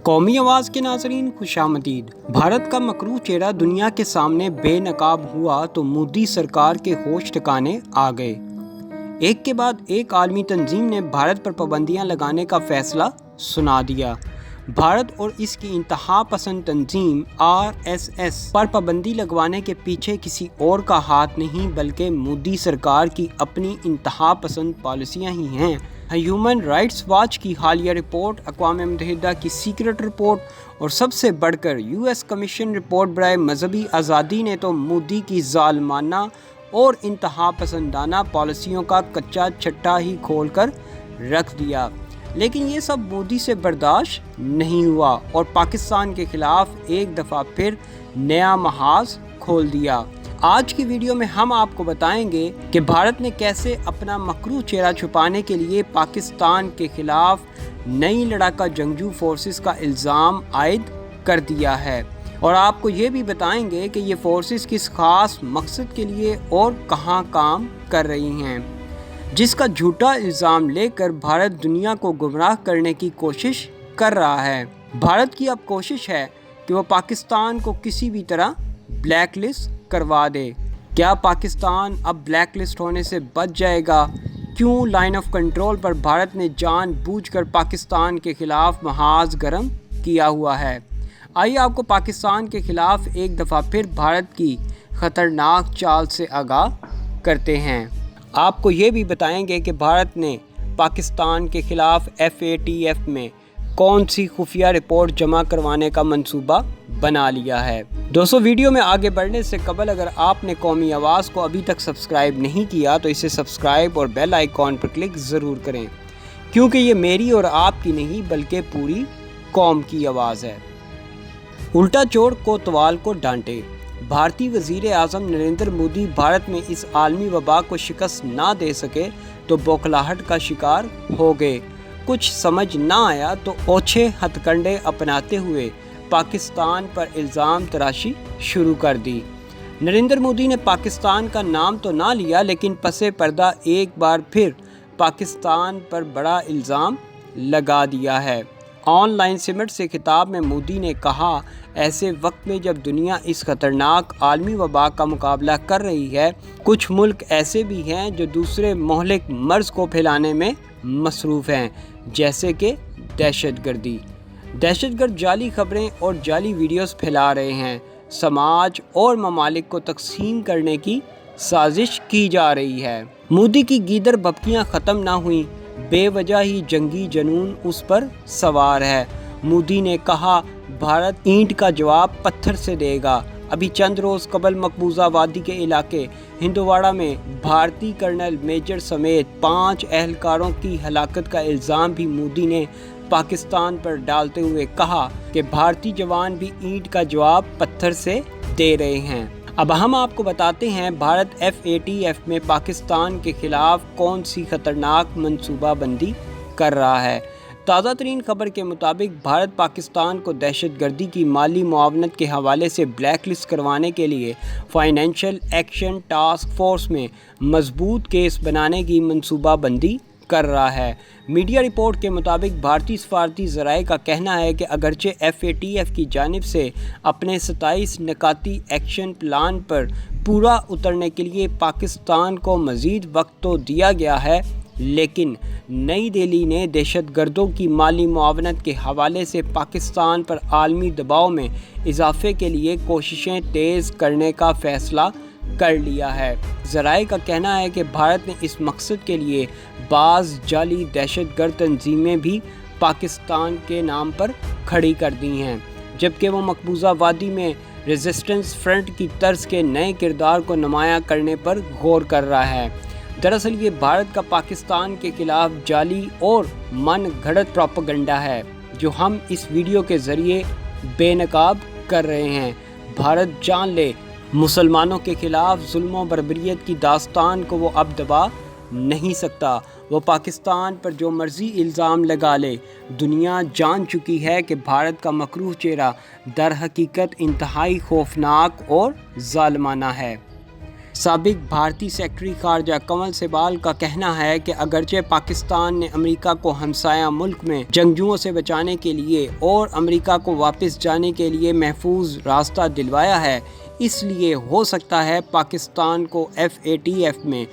قومی آواز کے ناظرین خوش آمدید۔ بھارت کا مکروہ چہرہ دنیا کے سامنے بے نقاب ہوا تو مودی سرکار کے ہوش ٹھکانے آ گئے۔ ایک کے بعد ایک عالمی تنظیم نے بھارت پر پابندیاں لگانے کا فیصلہ سنا دیا۔ بھارت اور اس کی انتہا پسند تنظیم RSS پر پابندی لگوانے کے پیچھے کسی اور کا ہاتھ نہیں بلکہ مودی سرکار کی اپنی انتہا پسند پالیسیاں ہی ہیں۔ ہیومن رائٹس واچ کی حالیہ رپورٹ، اقوام متحدہ کی سیکرٹ رپورٹ اور سب سے بڑھ کر US کمیشن رپورٹ برائے مذہبی آزادی نے تو مودی کی ظالمانہ اور انتہا پسندانہ پالیسیوں کا کچا چھٹا ہی کھول کر رکھ دیا۔ لیکن یہ سب مودی سے برداشت نہیں ہوا اور پاکستان کے خلاف ایک دفعہ پھر نیا محاذ کھول دیا۔ آج کی ویڈیو میں ہم آپ کو بتائیں گے کہ بھارت نے کیسے اپنا مکروہ چہرہ چھپانے کے لیے پاکستان کے خلاف نئی لڑاکا جنگجو فورسز کا الزام عائد کر دیا ہے، اور آپ کو یہ بھی بتائیں گے کہ یہ فورسز کس خاص مقصد کے لیے اور کہاں کام کر رہی ہیں، جس کا جھوٹا الزام لے کر بھارت دنیا کو گمراہ کرنے کی کوشش کر رہا ہے۔ بھارت کی اب کوشش ہے کہ وہ پاکستان کو کسی بھی طرح بلیک لسٹ کروا دے۔ کیا پاکستان اب بلیک لسٹ ہونے سے بچ جائے گا؟ کیوں لائن آف کنٹرول پر بھارت نے جان بوجھ کر پاکستان کے خلاف محاذ گرم کیا ہوا ہے؟ آئیے آپ کو پاکستان کے خلاف ایک دفعہ پھر بھارت کی خطرناک چال سے آگاہ کرتے ہیں۔ آپ کو یہ بھی بتائیں گے کہ بھارت نے پاکستان کے خلاف FATF میں کون سی خفیہ رپورٹ جمع کروانے کا منصوبہ بنا لیا ہے۔ دوستو، ویڈیو میں آگے بڑھنے سے قبل اگر آپ نے قومی آواز کو ابھی تک سبسکرائب نہیں کیا تو اسے سبسکرائب اور بیل آئیکن پر کلک ضرور کریں، کیونکہ یہ میری اور آپ کی نہیں بلکہ پوری قوم کی آواز ہے۔ الٹا چور کوتوال کو ڈانٹے۔ بھارتی وزیر اعظم نریندر مودی بھارت میں اس عالمی وبا کو شکست نہ دے سکے تو بوکھلاہٹ کا شکار ہو گئے۔ کچھ سمجھ نہ آیا تو اوچھے ہتھ کنڈے اپناتے ہوئے پاکستان پر الزام تراشی شروع کر دی۔ نریندر مودی نے پاکستان کا نام تو نہ لیا، لیکن پسے پردہ ایک بار پھر پاکستان پر بڑا الزام لگا دیا ہے۔ آن لائن سمٹ سے خطاب میں مودی نے کہا، ایسے وقت میں جب دنیا اس خطرناک عالمی وبا کا مقابلہ کر رہی ہے، کچھ ملک ایسے بھی ہیں جو دوسرے مہلک مرض کو پھیلانے میں مصروف ہیں، جیسے کہ دہشت گردی۔ دہشت گرد جعلی خبریں اور جعلی ویڈیوز پھیلا رہے ہیں۔ سماج اور ممالک کو تقسیم کرنے کی سازش کی جا رہی ہے۔ مودی کی گیدڑ بھبکیاں ختم نہ ہوئیں، بے وجہ ہی جنگی جنون اس پر سوار ہے۔ مودی نے کہا، بھارت اینٹ کا جواب پتھر سے دے گا۔ ابھی چند روز قبل مقبوضہ وادی کے علاقے ہندواڑہ میں بھارتی کرنل میجر سمیت 5 اہلکاروں کی ہلاکت کا الزام بھی مودی نے پاکستان پر ڈالتے ہوئے کہا کہ بھارتی جوان بھی اینٹ کا جواب پتھر سے دے رہے ہیں۔ اب ہم آپ کو بتاتے ہیں بھارت FATF میں پاکستان کے خلاف کون سی خطرناک منصوبہ بندی کر رہا ہے۔ تازہ ترین خبر کے مطابق بھارت پاکستان کو دہشت گردی کی مالی معاونت کے حوالے سے بلیک لسٹ کروانے کے لیے فائنینشل ایکشن ٹاسک فورس میں مضبوط کیس بنانے کی منصوبہ بندی کر رہا ہے۔ میڈیا رپورٹ کے مطابق بھارتی سفارتی ذرائع کا کہنا ہے کہ اگرچہ FATF کی جانب سے اپنے 27 نکاتی ایکشن پلان پر پورا اترنے کے لیے پاکستان کو مزید وقت تو دیا گیا ہے، لیکن نئی دہلی نے دہشت گردوں کی مالی معاونت کے حوالے سے پاکستان پر عالمی دباؤ میں اضافے کے لیے کوششیں تیز کرنے کا فیصلہ کر لیا ہے۔ ذرائع کا کہنا ہے کہ بھارت نے اس مقصد کے لیے بعض جعلی دہشت گرد تنظیمیں بھی پاکستان کے نام پر کھڑی کر دی ہیں، جبکہ وہ مقبوضہ وادی میں ریزسٹنس فرنٹ کی طرز کے نئے کردار کو نمایاں کرنے پر غور کر رہا ہے۔ دراصل یہ بھارت کا پاکستان کے خلاف جعلی اور من گھڑت پروپیگنڈا ہے جو ہم اس ویڈیو کے ذریعے بے نقاب کر رہے ہیں۔ بھارت جان لے، مسلمانوں کے خلاف ظلم و بربریت کی داستان کو وہ اب دبا نہیں سکتا۔ وہ پاکستان پر جو مرضی الزام لگا لے، دنیا جان چکی ہے کہ بھارت کا مکروہ چہرہ در حقیقت انتہائی خوفناک اور ظالمانہ ہے۔ سابق بھارتی سیکرٹری خارجہ کنول سبال کا کہنا ہے کہ اگرچہ پاکستان نے امریکہ کو ہمسایہ ملک میں جنگجوؤں سے بچانے کے لیے اور امریکہ کو واپس جانے کے لیے محفوظ راستہ دلوایا ہے، اس لیے ہو سکتا ہے پاکستان کو FATF میں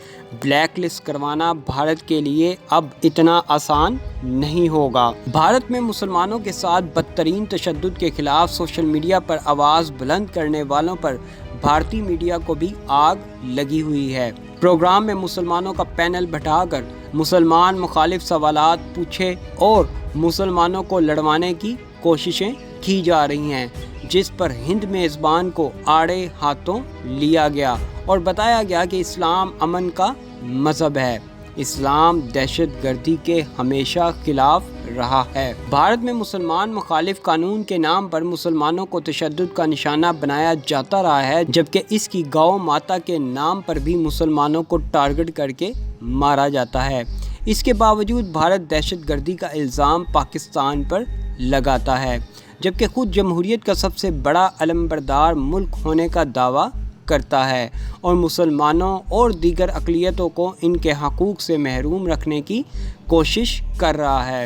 بلیک لسٹ کروانا بھارت کے لیے اب اتنا آسان نہیں ہوگا۔ بھارت میں مسلمانوں کے ساتھ بدترین تشدد کے خلاف سوشل میڈیا پر آواز بلند کرنے والوں پر بھارتی میڈیا کو بھی آگ لگی ہوئی ہے۔ پروگرام میں مسلمانوں کا پینل بٹھا کر مسلمان مخالف سوالات پوچھے اور مسلمانوں کو لڑوانے کی کوششیں کی جا رہی ہیں، جس پر ہند میزبان کو آڑے ہاتھوں لیا گیا اور بتایا گیا کہ اسلام امن کا مذہب ہے، اسلام دہشت گردی کے ہمیشہ خلاف رہا ہے۔ بھارت میں مسلمان مخالف قانون کے نام پر مسلمانوں کو تشدد کا نشانہ بنایا جاتا رہا ہے، جبکہ اس کی گاؤں ماتا کے نام پر بھی مسلمانوں کو ٹارگٹ کر کے مارا جاتا ہے۔ اس کے باوجود بھارت دہشت گردی کا الزام پاکستان پر لگاتا ہے، جبکہ خود جمہوریت کا سب سے بڑا علمبردار ملک ہونے کا دعویٰ کرتا ہے اور مسلمانوں اور دیگر اقلیتوں کو ان کے حقوق سے محروم رکھنے کی کوشش کر رہا ہے۔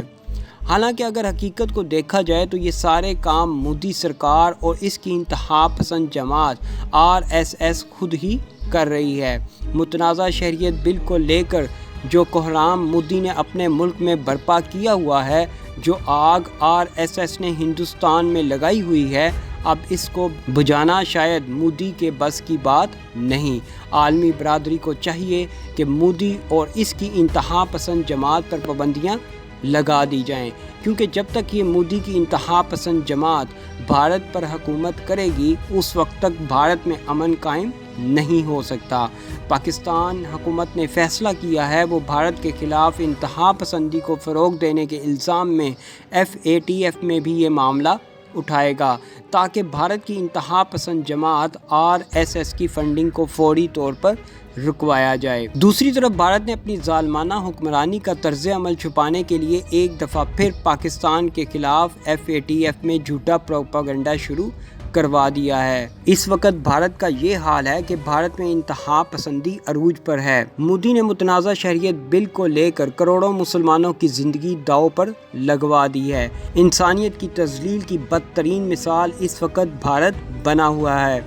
حالانکہ اگر حقیقت کو دیکھا جائے تو یہ سارے کام مودی سرکار اور اس کی انتہا پسند جماعت RSS خود ہی کر رہی ہے۔ متنازع شہریت بل کو لے کر جو کوہرام مودی نے اپنے ملک میں برپا کیا ہوا ہے، جو آگ RSS نے ہندوستان میں لگائی ہوئی ہے، اب اس کو بجھانا شاید مودی کے بس کی بات نہیں۔ عالمی برادری کو چاہیے کہ مودی اور اس کی انتہا پسند جماعت پر پابندیاں لگا دی جائیں، کیونکہ جب تک یہ مودی کی انتہا پسند جماعت بھارت پر حکومت کرے گی، اس وقت تک بھارت میں امن قائم نہیں ہو سکتا۔ پاکستان حکومت نے فیصلہ کیا ہے وہ بھارت کے خلاف انتہا پسندی کو فروغ دینے کے الزام میں FATF میں بھی یہ معاملہ اٹھائے گا، تاکہ بھارت کی انتہا پسند جماعت RSS کی فنڈنگ کو فوری طور پر رکوایا جائے۔ دوسری طرف بھارت نے اپنی ظالمانہ حکمرانی کا طرز عمل چھپانے کے لیے ایک دفعہ پھر پاکستان کے خلاف FATF میں جھوٹا پروپیگنڈا شروع کروا دیا ہے۔ اس وقت بھارت کا یہ حال ہے کہ بھارت میں انتہا پسندی عروج پر ہے۔ مودی نے متنازع شہریت بل کو لے کر کروڑوں مسلمانوں کی زندگی داؤ پر لگوا دی ہے۔ انسانیت کی تذلیل کی بدترین مثال اس وقت بھارت بنا ہوا ہے،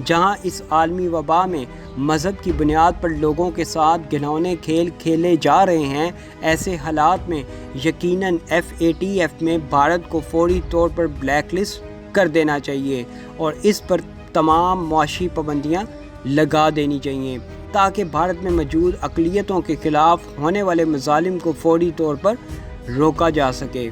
جہاں اس عالمی وبا میں مذہب کی بنیاد پر لوگوں کے ساتھ گھناؤنے کھیل کھیلے جا رہے ہیں۔ ایسے حالات میں یقیناً FATF میں بھارت کو فوری طور پر بلیک لسٹ کر دینا چاہیے اور اس پر تمام معاشی پابندیاں لگا دینی چاہیے، تاکہ بھارت میں موجود اقلیتوں کے خلاف ہونے والے مظالم کو فوری طور پر روکا جا سکے۔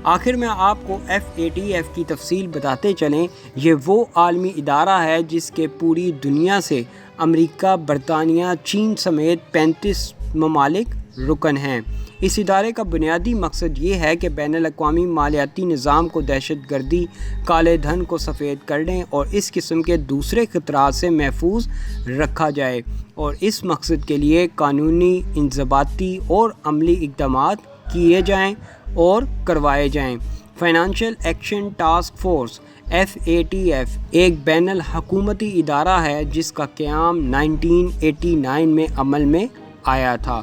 آخر میں آپ کو FATF کی تفصیل بتاتے چلیں، یہ وہ عالمی ادارہ ہے جس کے پوری دنیا سے امریکہ، برطانیہ، چین سمیت 35 ممالک رکن ہیں۔ اس ادارے کا بنیادی مقصد یہ ہے کہ بین الاقوامی مالیاتی نظام کو دہشت گردی، کالے دھن کو سفید کرنے اور اس قسم کے دوسرے خطرات سے محفوظ رکھا جائے، اور اس مقصد کے لیے قانونی، انضباطی اور عملی اقدامات کیے جائیں اور کروائے جائیں۔ Financial action task force FATF ایک بین الحکومتی ادارہ ہے جس کا قیام 1989 میں عمل میں آیا تھا۔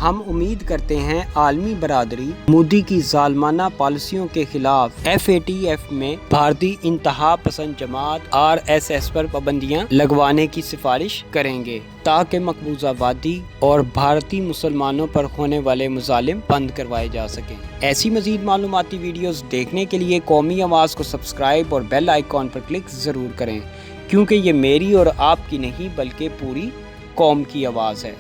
ہم امید کرتے ہیں عالمی برادری مودی کی ظالمانہ پالیسیوں کے خلاف FATF میں بھارتی انتہا پسند جماعت RSS پر پابندیاں لگوانے کی سفارش کریں گے، تاکہ مقبوضہ وادی اور بھارتی مسلمانوں پر ہونے والے مظالم بند کروائے جا سکیں۔ ایسی مزید معلوماتی ویڈیوز دیکھنے کے لیے قومی آواز کو سبسکرائب اور بیل آئیکن پر کلک ضرور کریں، کیونکہ یہ میری اور آپ کی نہیں بلکہ پوری قوم کی آواز ہے۔